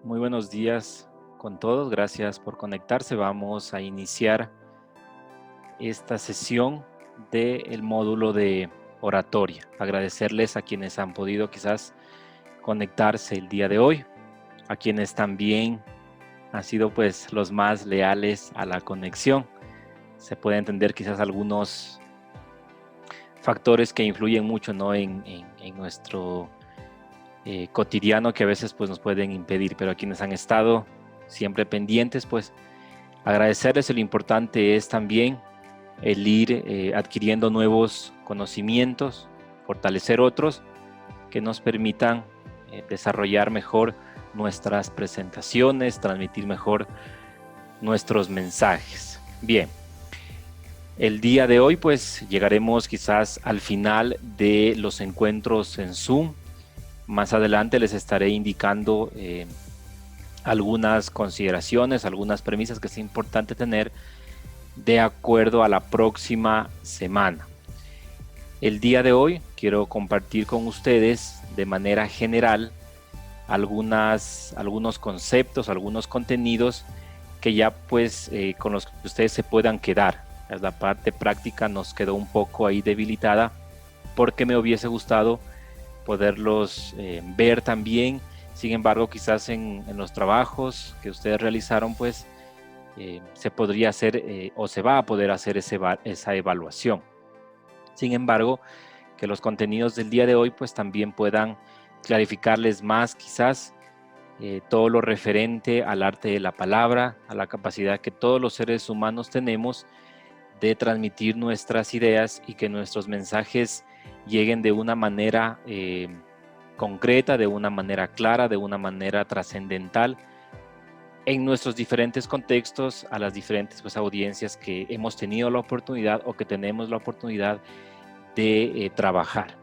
Muy buenos días con todos, gracias por conectarse. Vamos a iniciar esta sesión del módulo de oratoria. Agradecerles a quienes han podido quizás conectarse el día de hoy, a quienes también han sido pues los más leales a la conexión. Se puede entender quizás algunos factores que influyen mucho, ¿no? en nuestro cotidiano, que a veces pues nos pueden impedir, pero a quienes han estado siempre pendientes, pues agradecerles. Lo importante es también el ir adquiriendo nuevos conocimientos, fortalecer otros que nos permitan desarrollar mejor nuestras presentaciones, transmitir mejor nuestros mensajes. Bien, el día de hoy pues llegaremos quizás al final de los encuentros en Zoom. Más adelante les estaré indicando algunas consideraciones, algunas premisas que es importante tener de acuerdo a la próxima semana. El día de hoy quiero compartir con ustedes de manera general algunos conceptos, algunos contenidos que ya pues con los que ustedes se puedan quedar. La parte práctica nos quedó un poco ahí debilitada porque me hubiese gustado poderlos ver también. Sin embargo, quizás en los trabajos que ustedes realizaron, pues se podría hacer o se va a poder hacer esa evaluación. Sin embargo, que los contenidos del día de hoy pues también puedan clarificarles más quizás todo lo referente al arte de la palabra, a la capacidad que todos los seres humanos tenemos de transmitir nuestras ideas y que nuestros mensajes lleguen de una manera concreta, de una manera clara, de una manera trascendental en nuestros diferentes contextos, a las diferentes pues, audiencias que hemos tenido la oportunidad o que tenemos la oportunidad de trabajar.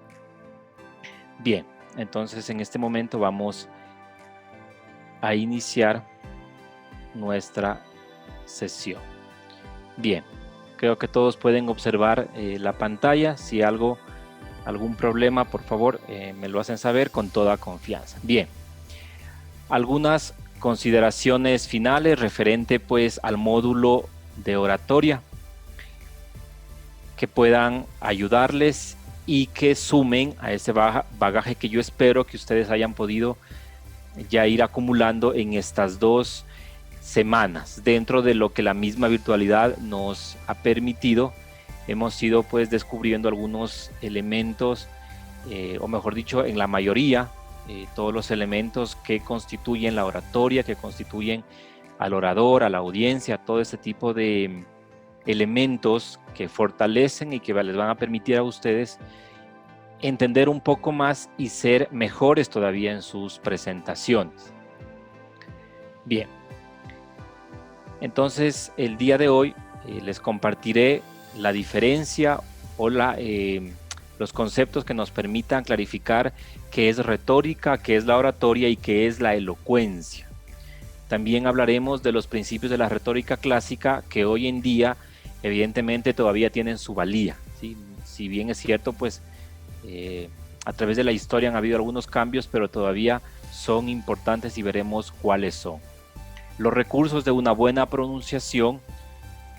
Bien, entonces en este momento vamos a iniciar nuestra sesión. Bien, creo que todos pueden observar la pantalla. Si algún problema, por favor, me lo hacen saber con toda confianza. Bien, algunas consideraciones finales referente pues al módulo de oratoria que puedan ayudarles y que sumen a ese bagaje que yo espero que ustedes hayan podido ya ir acumulando en estas 2 semanas. Dentro de lo que la misma virtualidad nos ha permitido, hemos ido pues descubriendo algunos elementos, o mejor dicho, en la mayoría, todos los elementos que constituyen la oratoria, que constituyen al orador, a la audiencia, todo ese tipo de elementos que fortalecen y que les van a permitir a ustedes entender un poco más y ser mejores todavía en sus presentaciones. Bien, entonces el día de hoy les compartiré la diferencia o los conceptos que nos permitan clarificar qué es retórica, qué es la oratoria y qué es la elocuencia. También hablaremos de los principios de la retórica clásica que hoy en día evidentemente todavía tienen su valía, ¿sí? Si bien es cierto, pues a través de la historia han habido algunos cambios, pero todavía son importantes y veremos cuáles son. Los recursos de una buena pronunciación,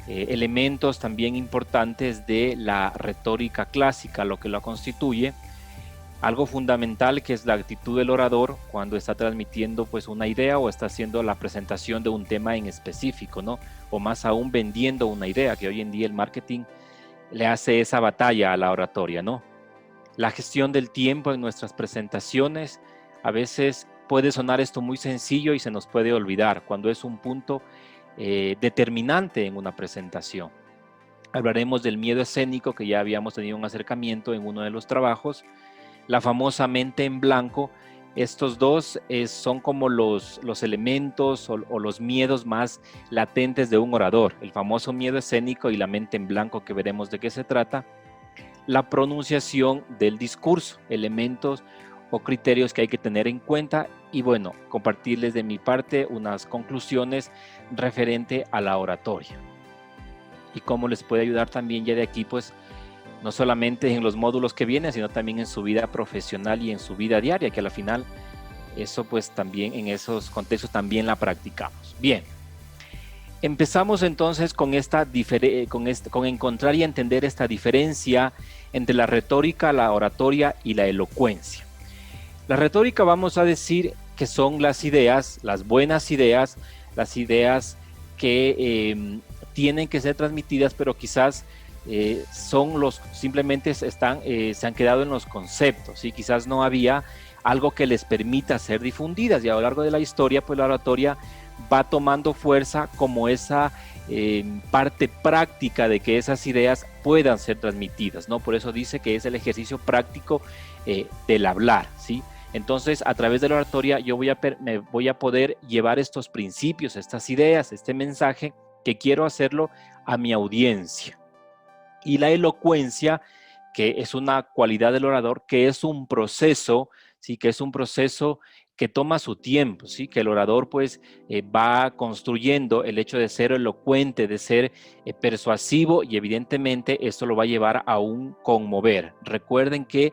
elementos también importantes de la retórica clásica, lo que la constituye, algo fundamental que es la actitud del orador cuando está transmitiendo pues una idea o está haciendo la presentación de un tema en específico, ¿no? O más aún vendiendo una idea, que hoy en día el marketing le hace esa batalla a la oratoria, ¿no? La gestión del tiempo en nuestras presentaciones, a veces puede sonar esto muy sencillo y se nos puede olvidar cuando es un punto determinante en una presentación. Hablaremos del miedo escénico, que ya habíamos tenido un acercamiento en uno de los trabajos, la famosa mente en blanco. Estos dos son como los elementos o los miedos más latentes de un orador, el famoso miedo escénico y la mente en blanco, que veremos de qué se trata. La pronunciación del discurso, elementos o criterios que hay que tener en cuenta, y bueno, compartirles de mi parte unas conclusiones referente a la oratoria y cómo les puede ayudar también ya de aquí, pues no solamente en los módulos que vienen, sino también en su vida profesional y en su vida diaria, que a la final eso pues también en esos contextos también la practicamos. Bien, empezamos entonces con con encontrar y entender esta diferencia entre la retórica, la oratoria y la elocuencia. La retórica vamos a decir que son las ideas, las buenas ideas, las ideas que tienen que ser transmitidas, pero quizás simplemente se han quedado en los conceptos, y quizás no había algo que les permita ser difundidas, y a lo largo de la historia pues la oratoria va tomando fuerza como esa parte práctica de que esas ideas puedan ser transmitidas, ¿no? Por eso dice que es el ejercicio práctico del hablar, ¿sí? Entonces, a través de la oratoria yo me voy a poder llevar estos principios, estas ideas, este mensaje que quiero hacerlo a mi audiencia. Y la elocuencia, que es una cualidad del orador, que es un proceso, ¿sí? Que es un proceso que toma su tiempo, ¿sí? Que el orador pues va construyendo el hecho de ser elocuente, de ser persuasivo, y evidentemente esto lo va a llevar a un conmover. Recuerden que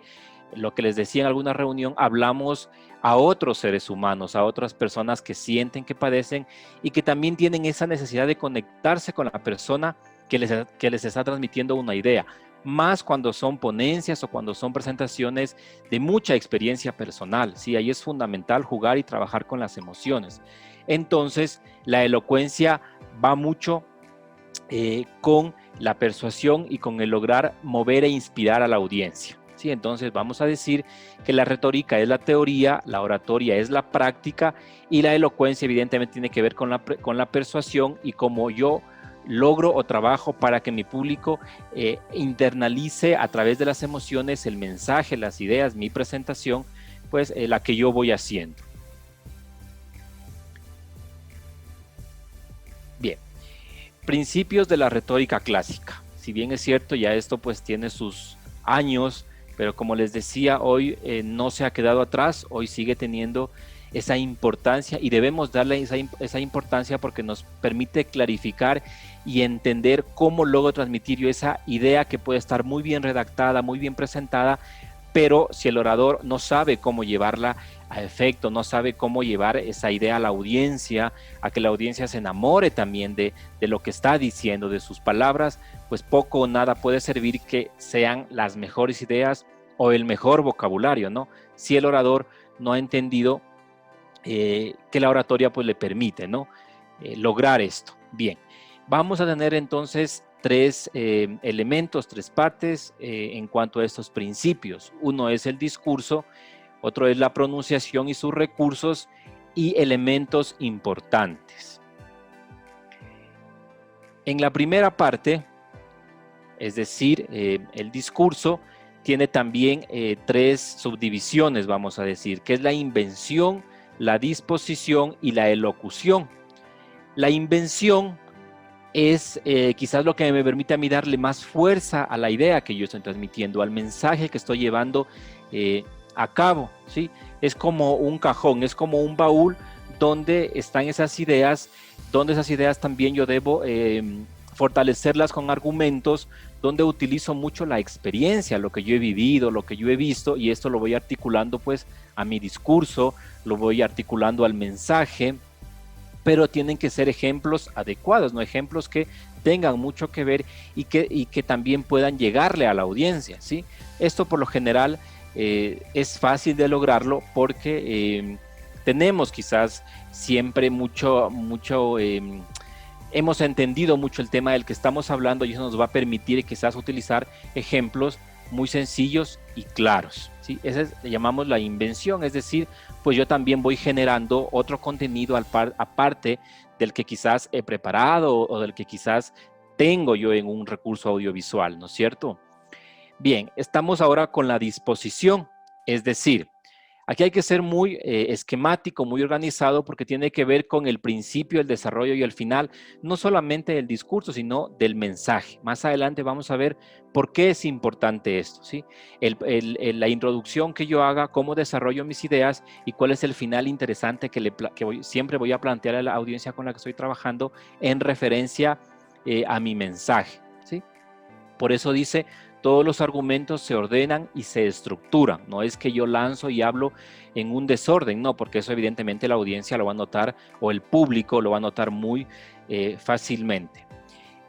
lo que les decía en alguna reunión, hablamos a otros seres humanos, a otras personas que sienten, que padecen y que también tienen esa necesidad de conectarse con la persona que les está transmitiendo una idea, más cuando son ponencias o cuando son presentaciones de mucha experiencia personal. Sí, ahí es fundamental jugar y trabajar con las emociones. Entonces, la elocuencia va mucho con la persuasión y con el lograr mover e inspirar a la audiencia. ¿Sí? Entonces vamos a decir que la retórica es la teoría, la oratoria es la práctica y la elocuencia evidentemente tiene que ver con la persuasión y cómo yo logro o trabajo para que mi público internalice a través de las emociones el mensaje, las ideas, mi presentación, pues la que yo voy haciendo. Bien, principios de la retórica clásica. Si bien es cierto, ya esto pues tiene sus años, pero como les decía, hoy no se ha quedado atrás, hoy sigue teniendo esa importancia y debemos darle esa importancia porque nos permite clarificar y entender cómo logro transmitir yo esa idea que puede estar muy bien redactada, muy bien presentada, pero si el orador no sabe cómo llevarla a efecto, no sabe cómo llevar esa idea a la audiencia, a que la audiencia se enamore también de lo que está diciendo, de sus palabras, pues poco o nada puede servir que sean las mejores ideas o el mejor vocabulario, ¿no? Si el orador no ha entendido que la oratoria pues le permite, ¿no? Lograr esto. Bien, vamos a tener entonces tres elementos, tres partes en cuanto a estos principios. Uno es el discurso, otro es la pronunciación y sus recursos y elementos importantes. En la primera parte, es decir, el discurso tiene también tres subdivisiones, vamos a decir, que es la invención, la disposición y la elocución. La invención es quizás lo que me permite a mí darle más fuerza a la idea que yo estoy transmitiendo, al mensaje que estoy llevando a cabo, ¿sí? Es como un cajón, es como un baúl donde están esas ideas, donde esas ideas también yo debo fortalecerlas con argumentos, donde utilizo mucho la experiencia, lo que yo he vivido, lo que yo he visto, y esto lo voy articulando pues a mi discurso, lo voy articulando al mensaje, pero tienen que ser ejemplos adecuados, no ejemplos que tengan mucho que ver y que también puedan llegarle a la audiencia, ¿sí? Esto por lo general es fácil de lograrlo porque tenemos quizás siempre hemos entendido mucho el tema del que estamos hablando y eso nos va a permitir quizás utilizar ejemplos muy sencillos y claros, ¿sí? Esa le llamamos la invención, es decir, pues yo también voy generando otro contenido aparte del que quizás he preparado o del que quizás tengo yo en un recurso audiovisual, ¿no es cierto? Bien, estamos ahora con la disposición, es decir, aquí hay que ser muy esquemático, muy organizado, porque tiene que ver con el principio, el desarrollo y el final, no solamente del discurso, sino del mensaje. Más adelante vamos a ver por qué es importante esto, ¿sí? La introducción que yo haga, cómo desarrollo mis ideas y cuál es el final interesante que siempre voy a plantear a la audiencia con la que estoy trabajando en referencia a mi mensaje, ¿sí? Por eso dice, todos los argumentos se ordenan y se estructuran. No es que yo lanzo y hablo en un desorden, no, porque eso evidentemente la audiencia lo va a notar o el público lo va a notar muy fácilmente.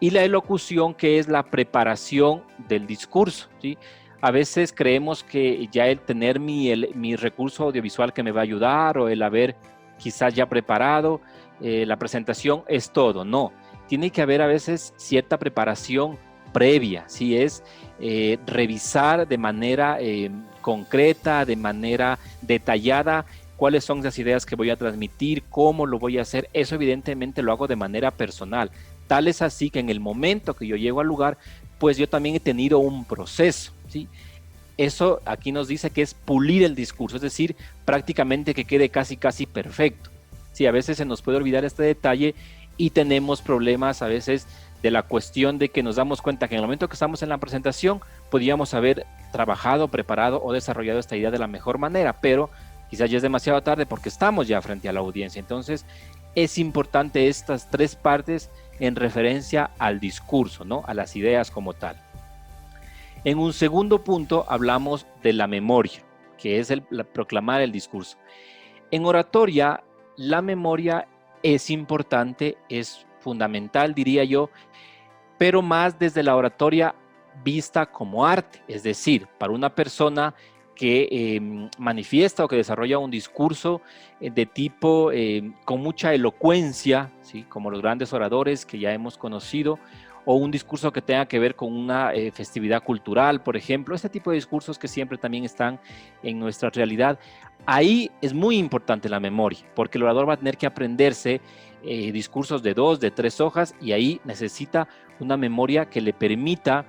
Y la elocución, que es la preparación del discurso, ¿sí? A veces creemos que ya el tener mi recurso audiovisual que me va a ayudar, o el haber quizás ya preparado la presentación es todo. No, tiene que haber a veces cierta preparación previa, ¿sí? Es revisar de manera concreta, de manera detallada, cuáles son esas ideas que voy a transmitir, cómo lo voy a hacer. Eso evidentemente lo hago de manera personal. Tal es así que en el momento que yo llego al lugar, pues yo también he tenido un proceso, ¿sí? Eso aquí nos dice que es pulir el discurso, es decir, prácticamente que quede casi perfecto. Sí, a veces se nos puede olvidar este detalle y tenemos problemas a veces de la cuestión de que nos damos cuenta que en el momento que estamos en la presentación podríamos haber trabajado, preparado o desarrollado esta idea de la mejor manera, pero quizás ya es demasiado tarde porque estamos ya frente a la audiencia. Entonces es importante estas tres partes en referencia al discurso, ¿no? A las ideas como tal. En un segundo punto hablamos de la memoria, que es proclamar el discurso. En oratoria, la memoria es importante, es fundamental, diría yo, pero más desde la oratoria vista como arte, es decir, para una persona que manifiesta o que desarrolla un discurso de tipo con mucha elocuencia, ¿sí? Como los grandes oradores que ya hemos conocido, o un discurso que tenga que ver con una festividad cultural, por ejemplo, este tipo de discursos que siempre también están en nuestra realidad. Ahí es muy importante la memoria, porque el orador va a tener que aprenderse discursos de 2, de 3 hojas, y ahí necesita una memoria que le permita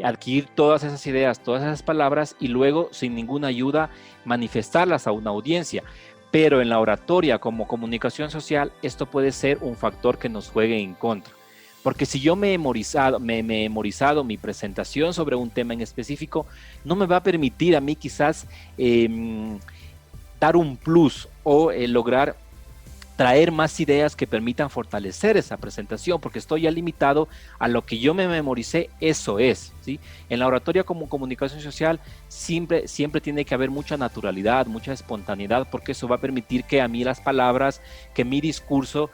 adquirir todas esas ideas, todas esas palabras, y luego sin ninguna ayuda manifestarlas a una audiencia. Pero en la oratoria como comunicación social, esto puede ser un factor que nos juegue en contra. Porque si yo me he memorizado mi presentación sobre un tema en específico, no me va a permitir a mí quizás dar un plus o lograr traer más ideas que permitan fortalecer esa presentación, porque estoy ya limitado a lo que yo me memoricé, eso es, ¿sí? En la oratoria como comunicación social siempre tiene que haber mucha naturalidad, mucha espontaneidad, porque eso va a permitir que a mí las palabras, que mi discurso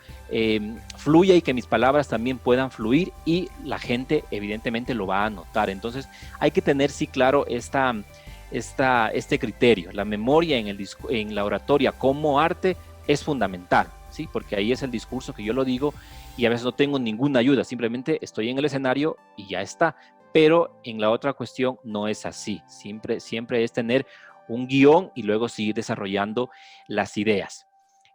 fluya y que mis palabras también puedan fluir, y la gente evidentemente lo va a notar. Entonces hay que tener sí claro este criterio. La memoria en la oratoria como arte es fundamental, ¿sí? Porque ahí es el discurso que yo lo digo y a veces no tengo ninguna ayuda, simplemente estoy en el escenario y ya está. Pero en la otra cuestión no es así, siempre es tener un guión y luego seguir desarrollando las ideas.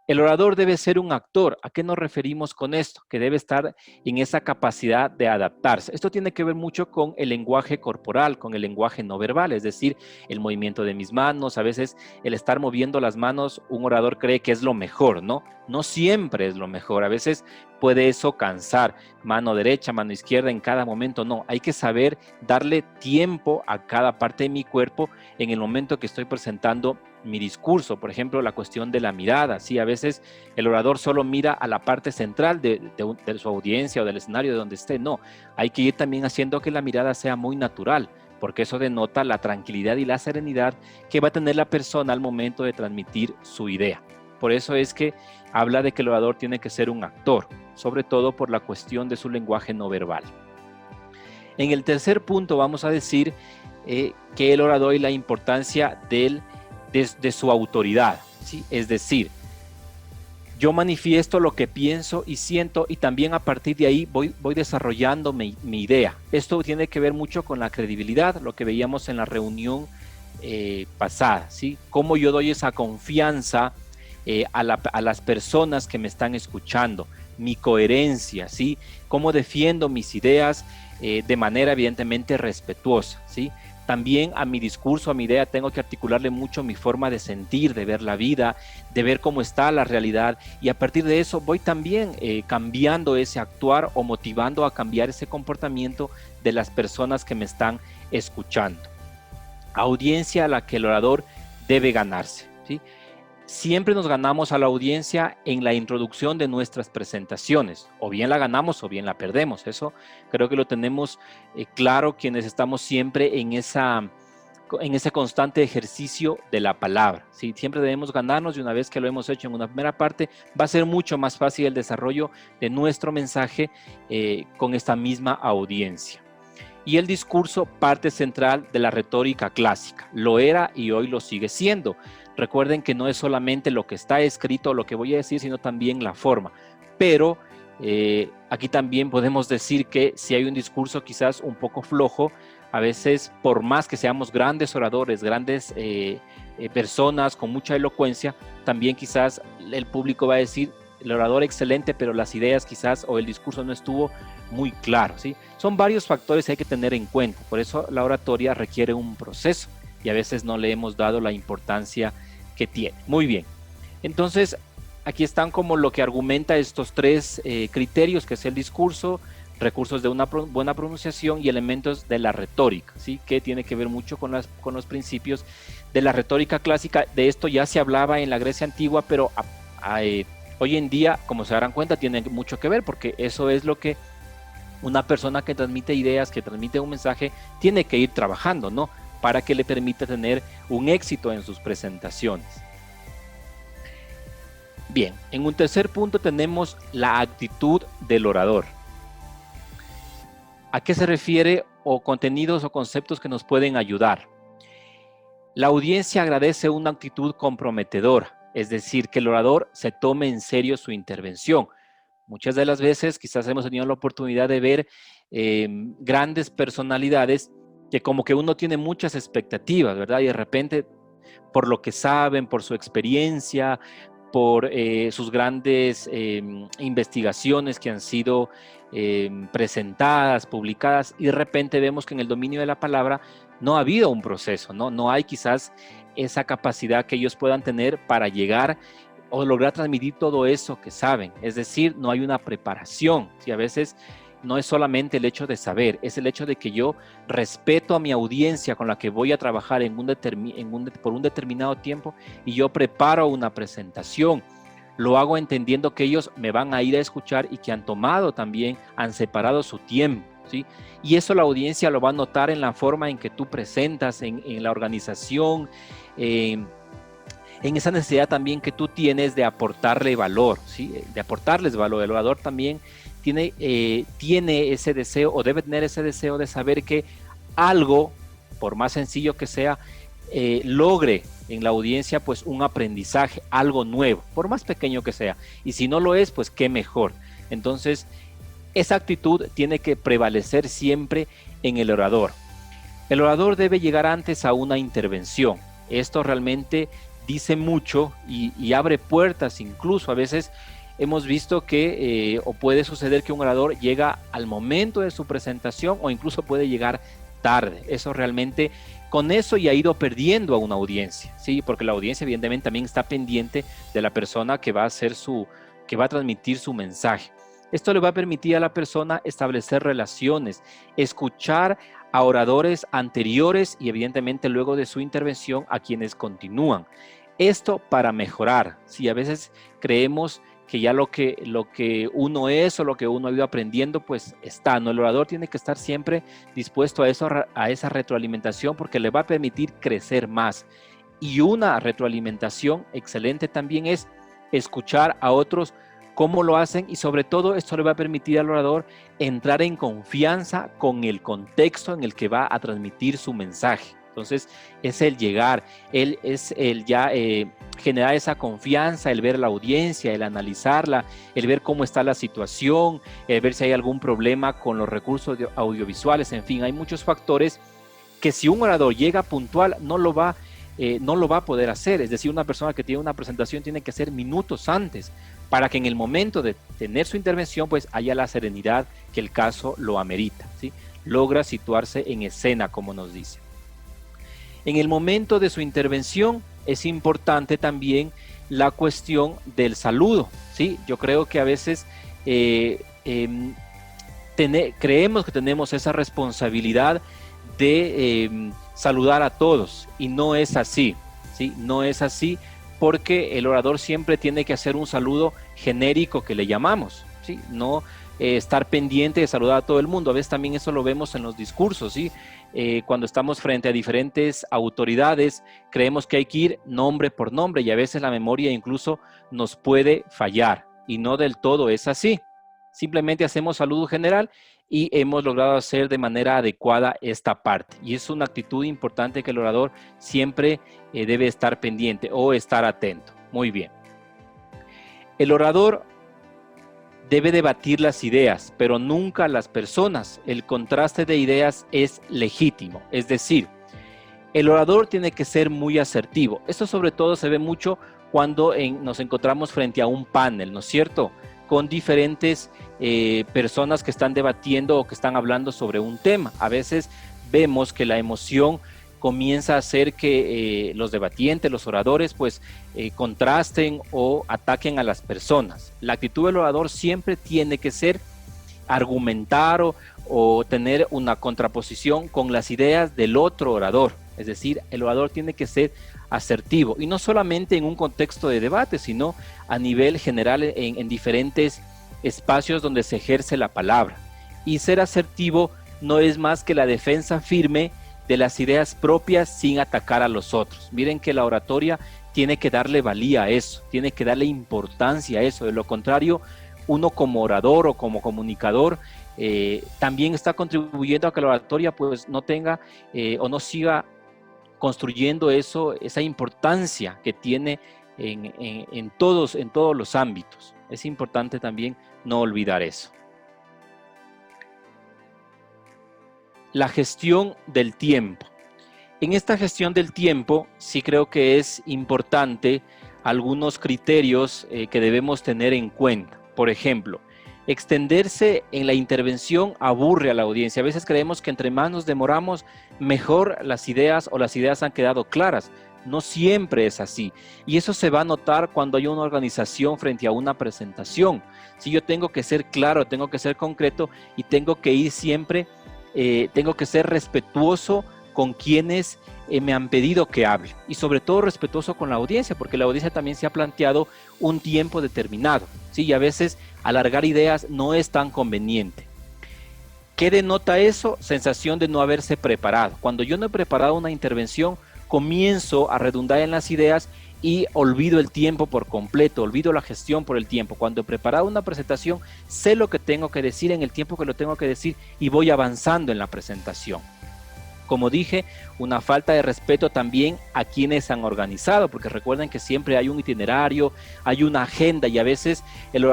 El orador debe ser un actor. ¿A qué nos referimos con esto? Que debe estar en esa capacidad de adaptarse. Esto tiene que ver mucho con el lenguaje corporal, con el lenguaje no verbal, es decir, el movimiento de mis manos. A veces el estar moviendo las manos, un orador cree que es lo mejor, ¿no? No siempre es lo mejor. A veces puede eso cansar. Mano derecha, mano izquierda en cada momento. No, hay que saber darle tiempo a cada parte de mi cuerpo en el momento que estoy presentando mi discurso. Por ejemplo, la cuestión de la mirada, ¿sí? A veces el orador solo mira a la parte central de su audiencia o del escenario de donde esté. No, hay que ir también haciendo que la mirada sea muy natural, porque eso denota la tranquilidad y la serenidad que va a tener la persona al momento de transmitir su idea. Por eso es que habla de que el orador tiene que ser un actor, sobre todo por la cuestión de su lenguaje no verbal. En el tercer punto vamos a decir que el orador y la importancia de su autoridad, ¿sí? Es decir, yo manifiesto lo que pienso y siento, y también a partir de ahí voy desarrollando mi idea. Esto tiene que ver mucho con la credibilidad, lo que veíamos en la reunión pasada, ¿sí? Cómo yo doy esa confianza a las personas que me están escuchando, mi coherencia, ¿sí? Cómo defiendo mis ideas de manera evidentemente respetuosa, ¿sí? También a mi discurso, a mi idea, tengo que articularle mucho mi forma de sentir, de ver la vida, de ver cómo está la realidad, y a partir de eso voy también cambiando ese actuar o motivando a cambiar ese comportamiento de las personas que me están escuchando. Audiencia a la que el orador debe ganarse, ¿sí? siempre nos ganamos a la audiencia en la introducción de nuestras presentaciones. O bien la ganamos o bien la perdemos. Eso creo que lo tenemos claro quienes estamos siempre en ese constante ejercicio de la palabra, ¿sí? Siempre debemos ganarnos, y una vez que lo hemos hecho en una primera parte, va a ser mucho más fácil el desarrollo de nuestro mensaje con esta misma audiencia. Y el discurso, parte central de la retórica clásica. Lo era y hoy lo sigue siendo. Recuerden que no es solamente lo que está escrito, lo que voy a decir, sino también la forma. Pero aquí también podemos decir que si hay un discurso quizás un poco flojo, a veces por más que seamos grandes oradores, grandes personas con mucha elocuencia, también quizás el público va a decir, el orador excelente, pero las ideas quizás o el discurso no estuvo muy claro, ¿sí? Son varios factores que hay que tener en cuenta. Por eso la oratoria requiere un proceso y a veces no le hemos dado la importancia que tiene. Muy bien. Entonces, aquí están como lo que argumenta estos tres criterios, que es el discurso, recursos de una buena pronunciación y elementos de la retórica, ¿sí? Que tiene que ver mucho con los principios de la retórica clásica. De esto ya se hablaba en la Grecia antigua, pero hoy en día, como se darán cuenta, tiene mucho que ver, porque eso es lo que una persona que transmite ideas, que transmite un mensaje, tiene que ir trabajando, ¿no? Para que le permita tener un éxito en sus presentaciones. Bien, en un tercer punto tenemos la actitud del orador. ¿A qué se refiere? O contenidos o conceptos que nos pueden ayudar. La audiencia agradece una actitud comprometedora, es decir, que el orador se tome en serio su intervención. Muchas de las veces quizás hemos tenido la oportunidad de ver grandes personalidades que como que uno tiene muchas expectativas, ¿verdad? Y de repente, por lo que saben, por su experiencia, por sus grandes investigaciones que han sido presentadas, publicadas, y de repente vemos que en el dominio de la palabra no ha habido un proceso, no hay quizás esa capacidad que ellos puedan tener para llegar o lograr transmitir todo eso que saben. Es decir, no hay una preparación. ¿Sí? A veces no es solamente el hecho de saber, es el hecho de que yo respeto a mi audiencia con la que voy a trabajar por un determinado tiempo, y yo preparo una presentación. Lo hago entendiendo que ellos me van a ir a escuchar y que han tomado también, han separado su tiempo, ¿sí? Y eso la audiencia lo va a notar en la forma en que tú presentas, en la organización, en esa necesidad también que tú tienes de aportarle valor, ¿sí? De aportarles valor. El orador también tiene ese deseo, o debe tener ese deseo de saber que algo, por más sencillo que sea, logre en la audiencia pues un aprendizaje, algo nuevo, por más pequeño que sea. Y si no lo es, pues qué mejor. Entonces, esa actitud tiene que prevalecer siempre en el orador. El orador debe llegar antes a una intervención. Esto realmente dice mucho y abre puertas. Incluso a veces hemos visto que o puede suceder que un orador llega al momento de su presentación, o incluso puede llegar tarde. Eso realmente, con eso ya ha ido perdiendo a una audiencia, ¿sí? Porque la audiencia evidentemente también está pendiente de la persona que va a transmitir su mensaje. Esto le va a permitir a la persona establecer relaciones, escuchar a oradores anteriores y evidentemente luego de su intervención a quienes continúan. Esto para mejorar. Si a veces creemos que ya lo que uno es o lo que uno ha ido aprendiendo, pues está, ¿no? El orador tiene que estar siempre dispuesto a eso, a esa retroalimentación, porque le va a permitir crecer más. Y una retroalimentación excelente también es escuchar a otros cómo lo hacen, y sobre todo esto le va a permitir al orador entrar en confianza con el contexto en el que va a transmitir su mensaje. Entonces es el llegar, es el ya generar esa confianza, el ver la audiencia, el analizarla, el ver cómo está la situación, el ver si hay algún problema con los recursos audiovisuales. En fin, hay muchos factores que si un orador llega puntual no lo va a poder hacer. Es decir, una persona que tiene una presentación tiene que hacer minutos antes, para que en el momento de tener su intervención pues haya la serenidad que el caso lo amerita, ¿sí? Logra situarse en escena, como nos dice. En el momento de su intervención es importante también la cuestión del saludo, ¿sí? Yo creo que a veces creemos que tenemos esa responsabilidad de saludar a todos, y no es así, ¿sí? No es así, porque el orador siempre tiene que hacer un saludo genérico que le llamamos, ¿sí? No estar pendiente de saludar a todo el mundo. A veces también eso lo vemos en los discursos, ¿sí? Cuando estamos frente a diferentes autoridades, creemos que hay que ir nombre por nombre y a veces la memoria incluso nos puede fallar y no del todo es así. Simplemente hacemos saludo general y hemos logrado hacer de manera adecuada esta parte. Y es una actitud importante que el orador siempre debe estar pendiente o estar atento. Muy bien. El orador debe debatir las ideas, pero nunca las personas. El contraste de ideas es legítimo. Es decir, el orador tiene que ser muy asertivo. Esto sobre todo se ve mucho cuando nos encontramos frente a un panel, ¿no es cierto?, con diferentes personas que están debatiendo o que están hablando sobre un tema. A veces vemos que la emoción comienza a hacer que los debatientes, los oradores, pues contrasten o ataquen a las personas. La actitud del orador siempre tiene que ser argumentar o tener una contraposición con las ideas del otro orador. Es decir, el orador tiene que ser asertivo y no solamente en un contexto de debate, sino a nivel general en diferentes espacios donde se ejerce la palabra. Y ser asertivo no es más que la defensa firme de las ideas propias sin atacar a los otros. Miren que la oratoria tiene que darle valía a eso, tiene que darle importancia a eso. De lo contrario, uno como orador o como comunicador también está contribuyendo a que la oratoria pues no tenga o no siga construyendo esa importancia que tiene en todos los ámbitos. Es importante también no olvidar eso. La gestión del tiempo. En esta gestión del tiempo sí creo que es importante algunos criterios que debemos tener en cuenta. Por ejemplo, extenderse en la intervención aburre a la audiencia. A veces creemos que entre más nos demoramos, mejor las ideas o las ideas han quedado claras. No siempre es así. Y eso se va a notar cuando hay una organización frente a una presentación. Si yo tengo que ser claro, tengo que ser concreto y tengo que ir siempre, tengo que ser respetuoso con quienes me han pedido que hable. Y sobre todo respetuoso con la audiencia, porque la audiencia también se ha planteado un tiempo determinado. ¿Sí? Y a veces alargar ideas no es tan conveniente. ¿Qué denota eso? Sensación de no haberse preparado. Cuando yo no he preparado una intervención, comienzo a redundar en las ideas y olvido el tiempo por completo, olvido la gestión por el tiempo. Cuando he preparado una presentación, sé lo que tengo que decir en el tiempo que lo tengo que decir y voy avanzando en la presentación. Como dije, una falta de respeto también a quienes han organizado, porque recuerden que siempre hay un itinerario, hay una agenda y a veces un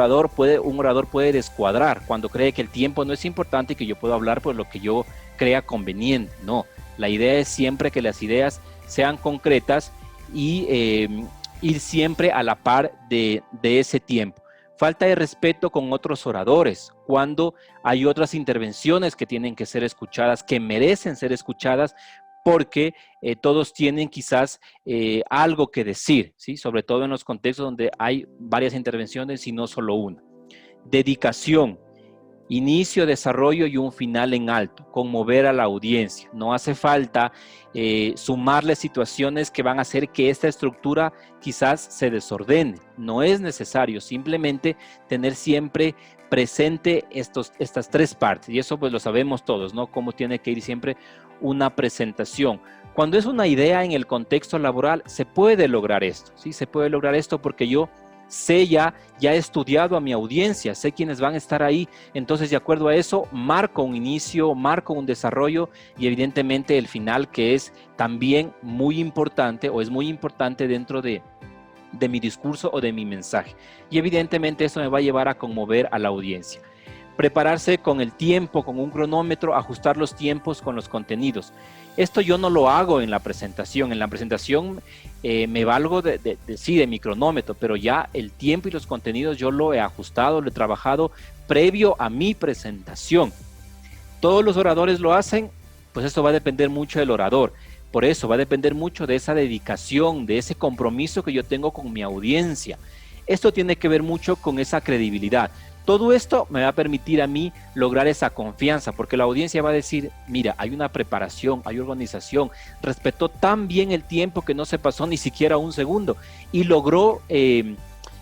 orador puede descuadrar cuando cree que el tiempo no es importante y que yo puedo hablar por lo que yo crea conveniente. No, la idea es siempre que las ideas sean concretas y ir siempre a la par de ese tiempo. Falta de respeto con otros oradores, cuando hay otras intervenciones que tienen que ser escuchadas, que merecen ser escuchadas, porque todos tienen quizás algo que decir, ¿sí? Sobre todo en los contextos donde hay varias intervenciones y no solo una. Dedicación, inicio, desarrollo y un final en alto, conmover a la audiencia. No hace falta sumarle situaciones que van a hacer que esta estructura quizás se desordene. No es necesario, simplemente tener siempre presente estas tres partes. Y eso pues lo sabemos todos, ¿no? Cómo tiene que ir siempre una presentación. Cuando es una idea en el contexto laboral, se puede lograr esto, ¿sí? Se puede lograr esto porque yo sé ya he estudiado a mi audiencia, sé quiénes van a estar ahí, entonces de acuerdo a eso marco un inicio, marco un desarrollo y evidentemente el final, que es también muy importante o es muy importante dentro de mi discurso o de mi mensaje. Y evidentemente eso me va a llevar a conmover a la audiencia. Prepararse con el tiempo, con un cronómetro, ajustar los tiempos con los contenidos. Esto yo no lo hago en la presentación. En la presentación me valgo de mi cronómetro, pero ya el tiempo y los contenidos yo lo he ajustado, lo he trabajado previo a mi presentación. ¿Todos los oradores lo hacen? Pues esto va a depender mucho del orador. Por eso va a depender mucho de esa dedicación, de ese compromiso que yo tengo con mi audiencia. Esto tiene que ver mucho con esa credibilidad. Todo esto me va a permitir a mí lograr esa confianza, porque la audiencia va a decir, mira, hay una preparación, hay organización, respetó tan bien el tiempo que no se pasó ni siquiera un segundo y logró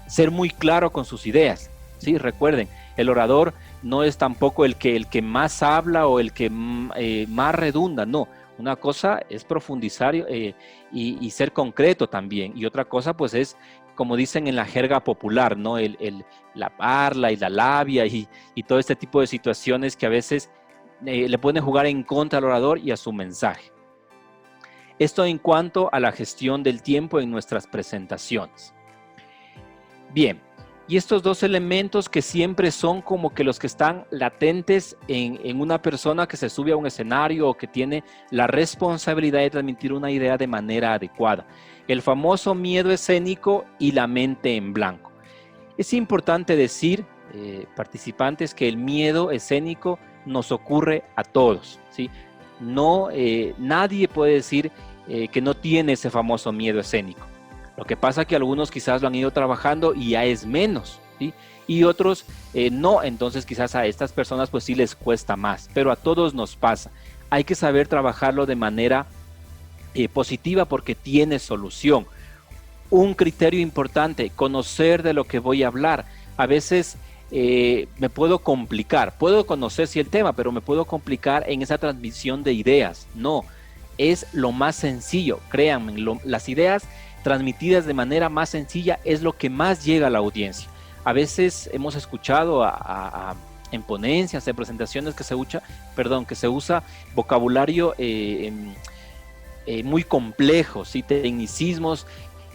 ser muy claro con sus ideas. Sí, recuerden, el orador no es tampoco el que más habla o el que más redunda, no. Una cosa es profundizar y ser concreto también, y otra cosa pues es, como dicen en la jerga popular, ¿no? La parla y la labia y todo este tipo de situaciones que a veces le pueden jugar en contra al orador y a su mensaje. Esto en cuanto a la gestión del tiempo en nuestras presentaciones. Bien, y estos dos elementos que siempre son como que los que están latentes en una persona que se sube a un escenario o que tiene la responsabilidad de transmitir una idea de manera adecuada. El famoso miedo escénico y la mente en blanco. Es importante decir, participantes, que el miedo escénico nos ocurre a todos, ¿sí? No, nadie puede decir que no tiene ese famoso miedo escénico. Lo que pasa es que algunos quizás lo han ido trabajando y ya es menos, ¿sí? Y otros no, entonces quizás a estas personas pues sí les cuesta más, pero a todos nos pasa. Hay que saber trabajarlo de manera positiva porque tiene solución. Un criterio importante, conocer de lo que voy a hablar. A veces me puedo complicar, puedo conocer sí el tema, pero me puedo complicar en esa transmisión de ideas. No, es lo más sencillo, créanme, las ideas transmitidas de manera más sencilla es lo que más llega a la audiencia. A veces hemos escuchado en ponencias, en presentaciones que se usa vocabulario muy complejo, ¿sí? Tecnicismos,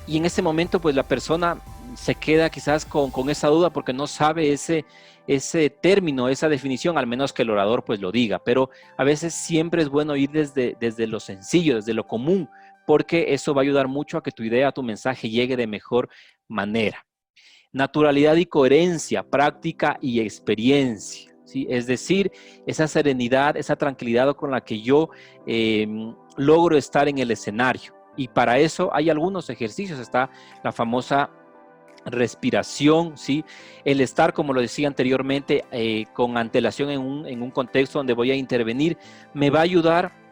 y en ese momento pues la persona se queda quizás con esa duda porque no sabe ese término, esa definición, al menos que el orador pues lo diga, pero a veces siempre es bueno ir desde lo sencillo, desde lo común, porque eso va a ayudar mucho a que tu idea, tu mensaje llegue de mejor manera. Naturalidad y coherencia, práctica y experiencia, ¿sí? Es decir, esa serenidad, esa tranquilidad con la que yo logro estar en el escenario. Y para eso hay algunos ejercicios, está la famosa respiración, ¿sí? El estar, como lo decía anteriormente, con antelación en un contexto donde voy a intervenir, me va a ayudar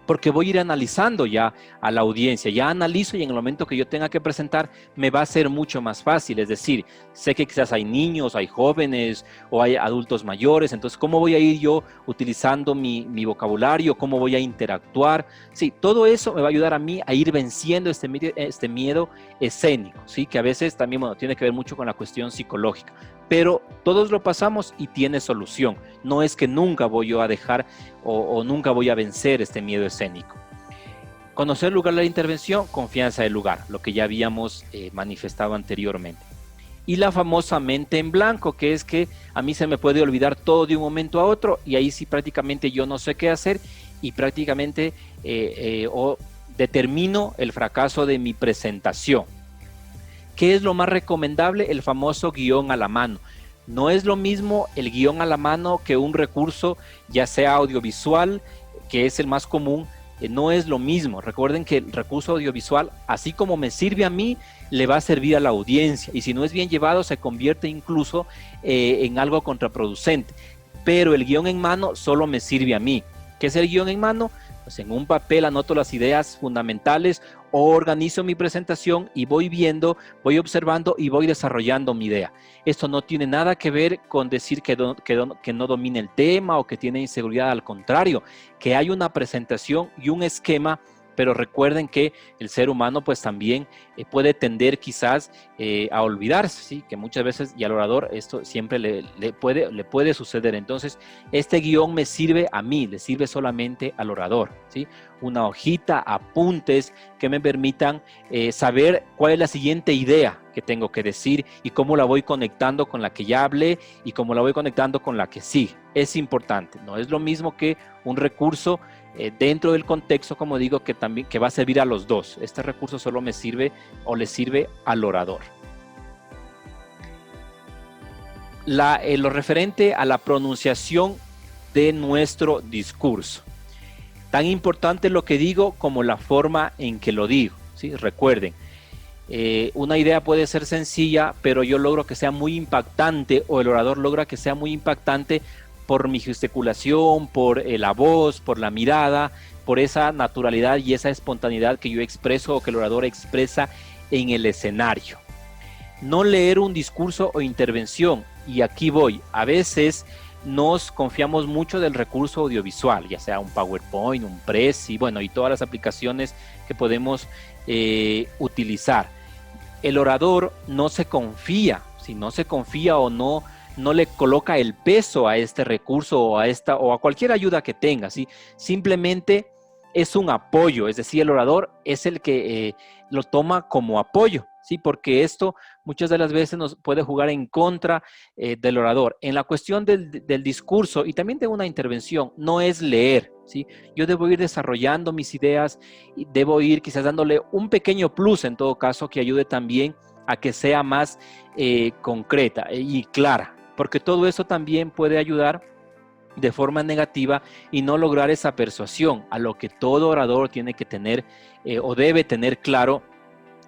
porque voy a ir analizando ya a la audiencia, ya analizo y en el momento que yo tenga que presentar me va a ser mucho más fácil, es decir, sé que quizás hay niños, hay jóvenes o hay adultos mayores, entonces ¿cómo voy a ir yo utilizando mi vocabulario? ¿Cómo voy a interactuar? Sí, todo eso me va a ayudar a mí a ir venciendo este miedo escénico, ¿sí? Que a veces también tiene que ver mucho con la cuestión psicológica, pero todos lo pasamos y tiene solución, no es que nunca voy yo a dejar o nunca voy a vencer este miedo escénico. Conocer el lugar de la intervención, confianza del lugar, lo que ya habíamos manifestado anteriormente. Y la famosa mente en blanco, que es que a mí se me puede olvidar todo de un momento a otro y ahí sí prácticamente yo no sé qué hacer y prácticamente determino el fracaso de mi presentación. ¿Qué es lo más recomendable? El famoso guión a la mano. No es lo mismo el guión a la mano que un recurso, ya sea audiovisual, que es el más común, no es lo mismo. Recuerden que el recurso audiovisual, así como me sirve a mí, le va a servir a la audiencia. Y si no es bien llevado, se convierte incluso en algo contraproducente. Pero el guión en mano solo me sirve a mí. ¿Qué es el guión en mano? Pues en un papel anoto las ideas fundamentales, organizo mi presentación y voy viendo, voy observando y voy desarrollando mi idea. Esto no tiene nada que ver con decir que no domine el tema o que tiene inseguridad, al contrario, que hay una presentación y un esquema, pero recuerden que el ser humano pues también puede tender quizás a olvidarse, ¿sí? Que muchas veces y al orador esto siempre le puede suceder. Entonces este guión me sirve a mí, le sirve solamente al orador, ¿sí? Una hojita, apuntes que me permitan saber cuál es la siguiente idea que tengo que decir y cómo la voy conectando con la que ya hablé y cómo la voy conectando con la que sigue. Es importante, no es lo mismo que un recurso dentro del contexto, como digo, que va a servir a los dos. Este recurso solo me sirve o le sirve al orador. Lo referente a la pronunciación de nuestro discurso. Tan importante lo que digo como la forma en que lo digo, ¿sí? Recuerden, Una idea puede ser sencilla, pero yo logro que sea muy impactante, o el orador logra que sea muy impactante por mi gesticulación, por la voz, por la mirada, por esa naturalidad y esa espontaneidad que yo expreso o que el orador expresa en el escenario. No leer un discurso o intervención, y aquí voy, a veces nos confiamos mucho del recurso audiovisual, ya sea un PowerPoint, un Prezi, bueno, y todas las aplicaciones que podemos utilizar. El orador no se confía, si no se confía o no le coloca el peso a este recurso o a cualquier ayuda que tenga, ¿sí? Simplemente es un apoyo, es decir, el orador es el que lo toma como apoyo, ¿sí? Porque esto muchas de las veces nos puede jugar en contra del orador. En la cuestión del discurso y también de una intervención, no es leer, ¿sí? Yo debo ir desarrollando mis ideas y debo ir quizás dándole un pequeño plus en todo caso que ayude también a que sea más concreta y clara, porque todo eso también puede ayudar de forma negativa y no lograr esa persuasión a lo que todo orador tiene que tener o debe tener claro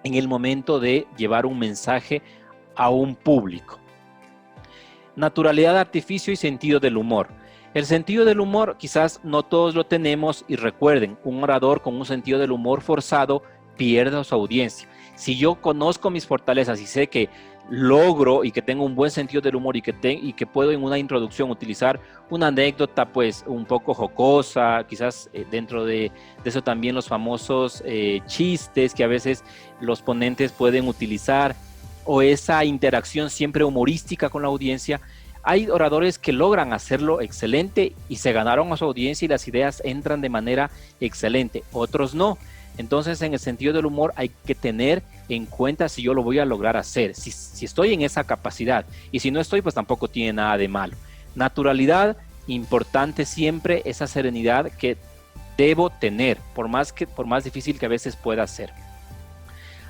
en el momento de llevar un mensaje a un público. Naturalidad de artificio y sentido del humor. El sentido del humor quizás no todos lo tenemos, y recuerden, un orador con un sentido del humor forzado pierde a su audiencia. Si yo conozco mis fortalezas y sé que logro y que tengo un buen sentido del humor y que puedo en una introducción utilizar una anécdota pues un poco jocosa, quizás dentro de eso también los famosos chistes que a veces los ponentes pueden utilizar, o esa interacción siempre humorística con la audiencia. Hay oradores que logran hacerlo excelente y se ganaron a su audiencia y las ideas entran de manera excelente, otros no. Entonces, en el sentido del humor hay que tener en cuenta si yo lo voy a lograr hacer, si estoy en esa capacidad, y si no estoy, pues tampoco tiene nada de malo. Naturalidad, importante siempre esa serenidad que debo tener, por más difícil que a veces pueda ser.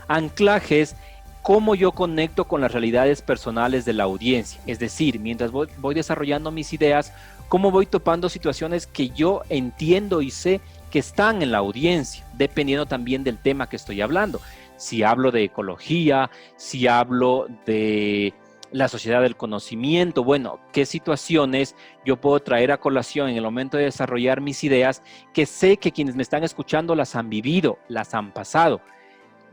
Anclajes, cómo yo conecto con las realidades personales de la audiencia, es decir, mientras voy desarrollando mis ideas, cómo voy topando situaciones que yo entiendo y sé que están en la audiencia, dependiendo también del tema que estoy hablando. Si hablo de ecología, si hablo de la sociedad del conocimiento, bueno, qué situaciones yo puedo traer a colación en el momento de desarrollar mis ideas que sé que quienes me están escuchando las han vivido, las han pasado.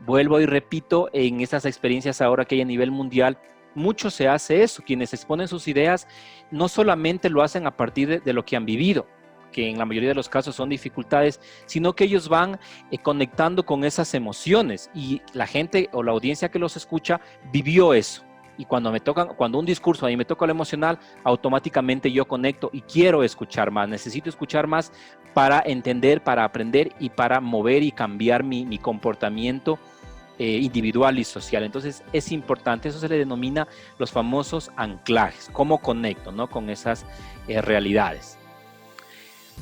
Vuelvo y repito, en estas experiencias ahora que hay a nivel mundial, mucho se hace eso. Quienes exponen sus ideas no solamente lo hacen a partir de lo que han vivido, que en la mayoría de los casos son dificultades, sino que ellos van conectando con esas emociones y la gente o la audiencia que los escucha vivió eso. Y cuando un discurso a mí me toca lo emocional, automáticamente yo conecto y quiero escuchar más, necesito escuchar más para entender, para aprender y para mover y cambiar mi comportamiento individual y social. Entonces es importante, eso se le denomina los famosos anclajes, cómo conecto, ¿no?, con esas realidades.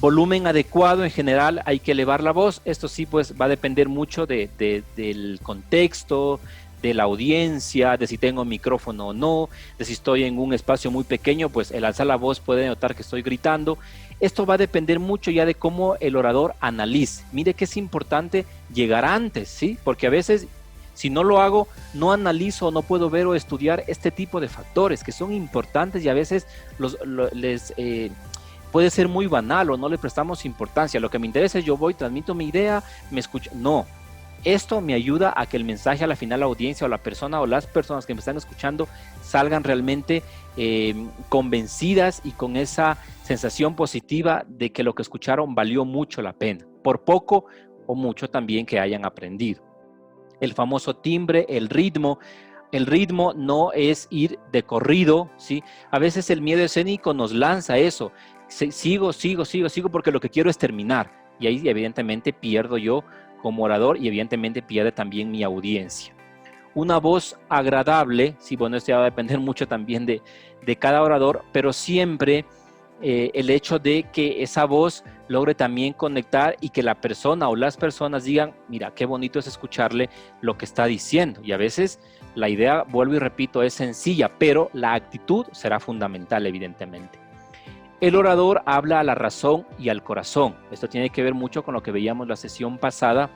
Volumen adecuado, en general hay que elevar la voz. Esto sí pues va a depender mucho del contexto, de la audiencia, de si tengo micrófono o no, de si estoy en un espacio muy pequeño, pues el alzar la voz puede notar que estoy gritando. Esto va a depender mucho ya de cómo el orador analice. Mire que es importante llegar antes, ¿sí? Porque a veces si no lo hago, no analizo, no puedo ver o estudiar este tipo de factores que son importantes y a veces puede ser muy banal o no le prestamos importancia. Lo que me interesa es yo voy, transmito mi idea, me escucho. No, esto me ayuda a que el mensaje a la final, la audiencia o la persona o las personas que me están escuchando salgan realmente convencidas y con esa sensación positiva de que lo que escucharon valió mucho la pena, por poco o mucho también que hayan aprendido. El famoso timbre, el ritmo no es ir de corrido, ¿sí? A veces el miedo escénico nos lanza eso. Sigo porque lo que quiero es terminar. Y ahí evidentemente pierdo yo como orador y evidentemente pierde también mi audiencia. Una voz agradable, sí, bueno, esto ya va a depender mucho también de cada orador, pero siempre el hecho de que esa voz logre también conectar y que la persona o las personas digan, mira, qué bonito es escucharle lo que está diciendo. Y a veces la idea, vuelvo y repito, es sencilla, pero la actitud será fundamental, evidentemente. El orador habla a la razón y al corazón. Esto tiene que ver mucho con lo que veíamos la sesión pasada,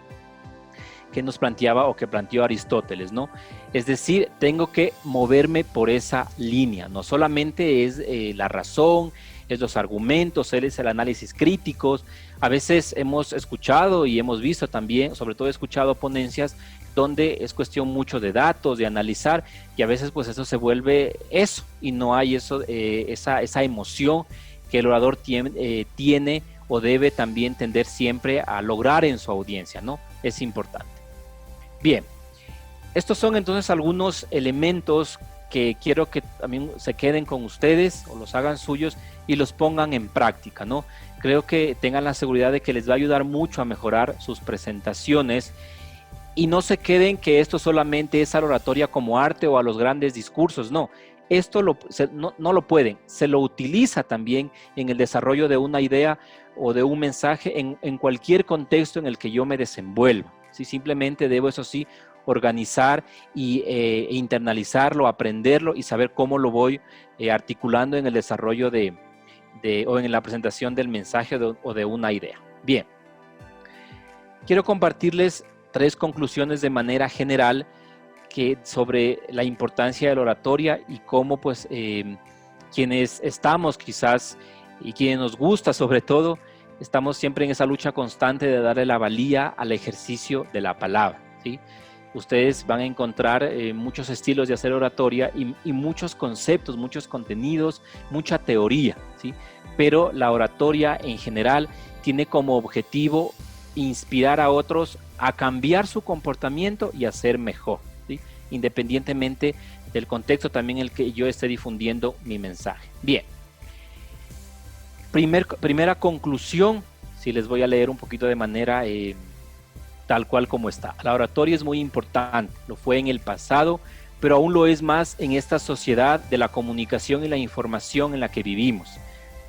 que nos planteaba o que planteó Aristóteles, ¿no? Es decir, tengo que moverme por esa línea, no solamente es la razón, es los argumentos, es el análisis crítico. A veces hemos escuchado y hemos visto también, sobre todo he escuchado ponencias donde es cuestión mucho de datos, de analizar, y a veces pues eso se vuelve eso, y no hay eso, esa emoción que el orador tiene o debe también tender siempre a lograr en su audiencia, ¿no? Es importante. Bien, estos son entonces algunos elementos que quiero que también se queden con ustedes o los hagan suyos y los pongan en práctica, ¿no? Creo que tengan la seguridad de que les va a ayudar mucho a mejorar sus presentaciones y no se queden que esto solamente es a la oratoria como arte o a los grandes discursos, no. Esto no lo pueden, se lo utiliza también en el desarrollo de una idea o de un mensaje en cualquier contexto en el que yo me desenvuelva. ¿Sí? Simplemente debo, eso sí, organizar e internalizarlo, aprenderlo y saber cómo lo voy articulando en el desarrollo o en la presentación del mensaje o de una idea. Bien, quiero compartirles 3 conclusiones de manera general sobre la importancia de la oratoria y cómo pues quienes estamos quizás y quienes nos gusta sobre todo, estamos siempre en esa lucha constante de darle la valía al ejercicio de la palabra, ¿sí? Ustedes van a encontrar muchos estilos de hacer oratoria y muchos conceptos, muchos contenidos, mucha teoría, ¿sí? Pero la oratoria en general tiene como objetivo inspirar a otros a cambiar su comportamiento y a ser mejor, ¿sí? Independientemente del contexto también en el que yo esté difundiendo mi mensaje. Bien, primera conclusión, si les voy a leer un poquito de manera tal cual como está. La oratoria es muy importante, lo fue en el pasado, pero aún lo es más en esta sociedad de la comunicación y la información en la que vivimos.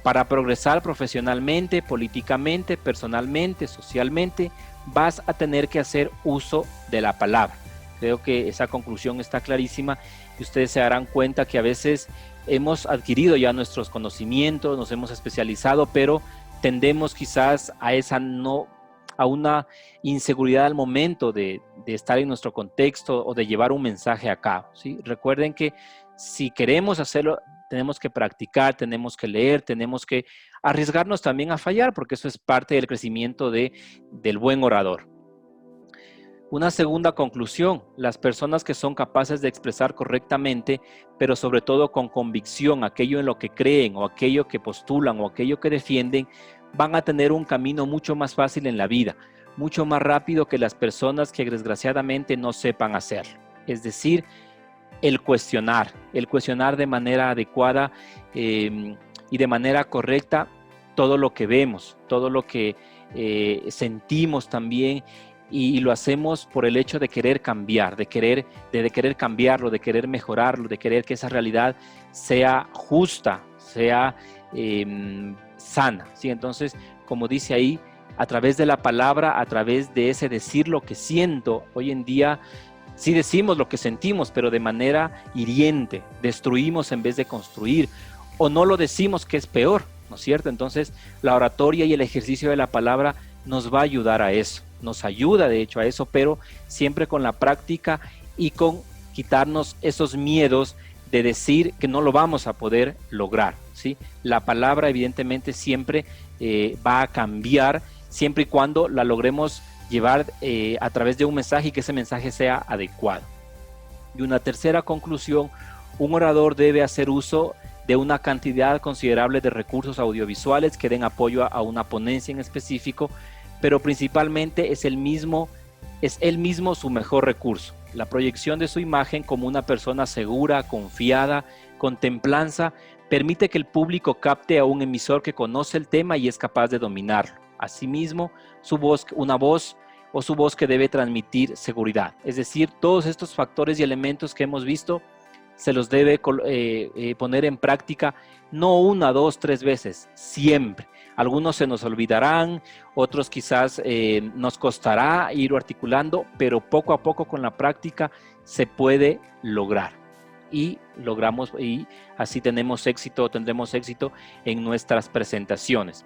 Para progresar profesionalmente, políticamente, personalmente, socialmente, vas a tener que hacer uso de la palabra. Creo que esa conclusión está clarísima y ustedes se darán cuenta que a veces hemos adquirido ya nuestros conocimientos, nos hemos especializado, pero tendemos quizás a una inseguridad al momento de estar en nuestro contexto o de llevar un mensaje a cabo, ¿sí? Recuerden que si queremos hacerlo, tenemos que practicar, tenemos que leer, tenemos que arriesgarnos también a fallar, porque eso es parte del crecimiento del buen orador. Una segunda conclusión, las personas que son capaces de expresar correctamente, pero sobre todo con convicción, aquello en lo que creen o aquello que postulan o aquello que defienden, van a tener un camino mucho más fácil en la vida, mucho más rápido que las personas que desgraciadamente no sepan hacerlo. Es decir, el cuestionar de manera adecuada y de manera correcta todo lo que vemos, todo lo que sentimos también, y lo hacemos por el hecho de querer cambiar, de querer cambiarlo, de querer mejorarlo, de querer que esa realidad sea justa, sea sana, ¿sí? Entonces, como dice ahí, a través de la palabra, a través de ese decir lo que siento, hoy en día sí decimos lo que sentimos, pero de manera hiriente, destruimos en vez de construir, o no lo decimos, que es peor, ¿no es cierto? Entonces, la oratoria y el ejercicio de la palabra nos va a ayudar a eso, nos ayuda de hecho a eso, pero siempre con la práctica y con quitarnos esos miedos de decir que no lo vamos a poder lograr, ¿sí? La palabra evidentemente siempre va a cambiar, siempre y cuando la logremos llevar a través de un mensaje y que ese mensaje sea adecuado. Y una tercera conclusión, un orador debe hacer uso de una cantidad considerable de recursos audiovisuales que den apoyo a una ponencia en específico, pero principalmente es él mismo su mejor recurso. La proyección de su imagen como una persona segura, confiada, con templanza, permite que el público capte a un emisor que conoce el tema y es capaz de dominarlo. Asimismo, su voz que debe transmitir seguridad. Es decir, todos estos factores y elementos que hemos visto se los debe poner en práctica no 1, 2, 3 veces, siempre. Algunos se nos olvidarán, otros quizás nos costará ir articulando, pero poco a poco con la práctica se puede lograr. Y así tendremos éxito en nuestras presentaciones.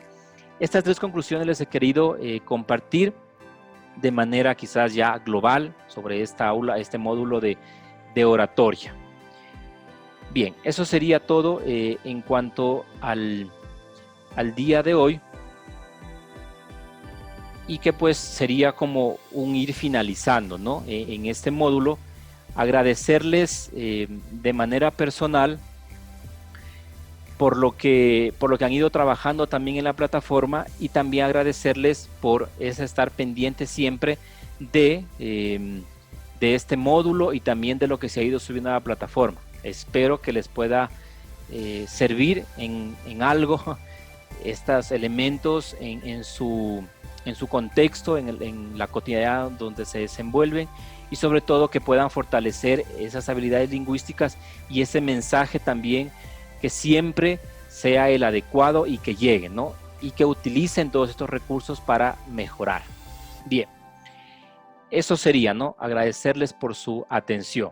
Estas 3 conclusiones les he querido compartir de manera quizás ya global sobre esta aula, este módulo de oratoria. Bien, eso sería todo en cuanto al día de hoy, y que pues sería como un ir finalizando, ¿no? En este módulo, agradecerles de manera personal por lo que han ido trabajando también en la plataforma, y también agradecerles por estar pendiente siempre de este módulo y también de lo que se ha ido subiendo a la plataforma. Espero que les pueda servir en algo estos elementos en su contexto, en la cotidianidad donde se desenvuelven, y sobre todo que puedan fortalecer esas habilidades lingüísticas y ese mensaje también que siempre sea el adecuado y que llegue, ¿no? Y que utilicen todos estos recursos para mejorar. Bien, eso sería, ¿no? Agradecerles por su atención.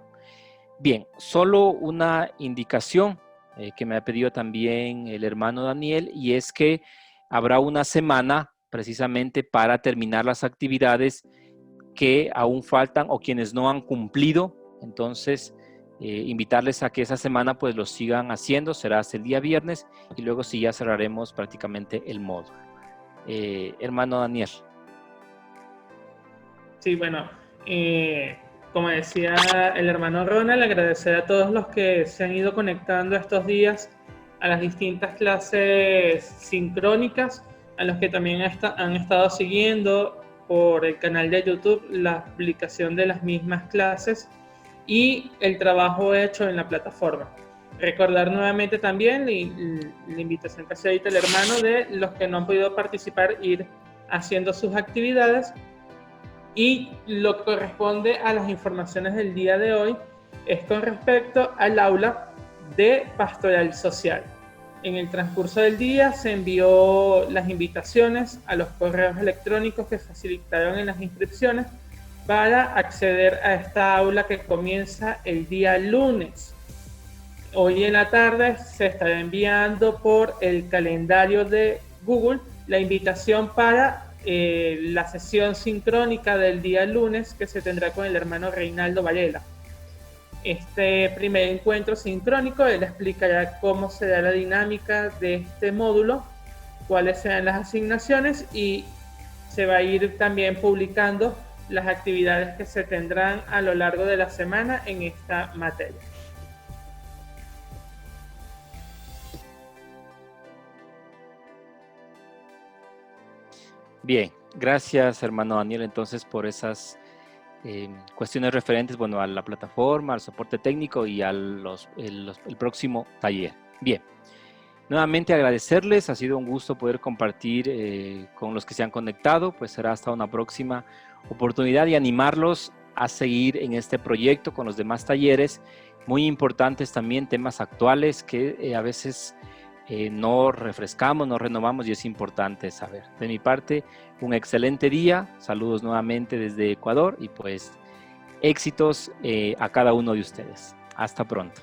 Bien, solo una indicación que me ha pedido también el hermano Daniel, y es que habrá una semana precisamente para terminar las actividades que aún faltan o quienes no han cumplido. Entonces, invitarles a que esa semana pues lo sigan haciendo. Será hasta el día viernes, y luego sí ya cerraremos prácticamente el módulo. Hermano Daniel. Sí, bueno, como decía el hermano Ronald, agradecer a todos los que se han ido conectando estos días a las distintas clases sincrónicas, a los que también han estado siguiendo por el canal de YouTube la publicación de las mismas clases y el trabajo hecho en la plataforma. Recordar nuevamente también la invitación que se edita el hermano de los que no han podido participar, ir haciendo sus actividades. Y lo que corresponde a las informaciones del día de hoy es con respecto al aula de pastoral social. En el transcurso del día se envió las invitaciones a los correos electrónicos que facilitaron en las inscripciones para acceder a esta aula que comienza el día lunes. Hoy en la tarde se estará enviando por el calendario de Google la invitación para la sesión sincrónica del día lunes, que se tendrá con el hermano Reinaldo Varela. Este primer encuentro sincrónico, él explicará cómo será la dinámica de este módulo, cuáles serán las asignaciones, y se va a ir también publicando las actividades que se tendrán a lo largo de la semana en esta materia. Bien, gracias hermano Daniel entonces por esas cuestiones referentes, bueno, a la plataforma, al soporte técnico y al el próximo taller. Bien, nuevamente agradecerles, ha sido un gusto poder compartir con los que se han conectado, pues será hasta una próxima oportunidad, y animarlos a seguir en este proyecto con los demás talleres, muy importantes también, temas actuales que a veces no refrescamos, no renovamos, y es importante saber. De mi parte, un excelente día, saludos nuevamente desde Ecuador, y pues éxitos a cada uno de ustedes. Hasta pronto.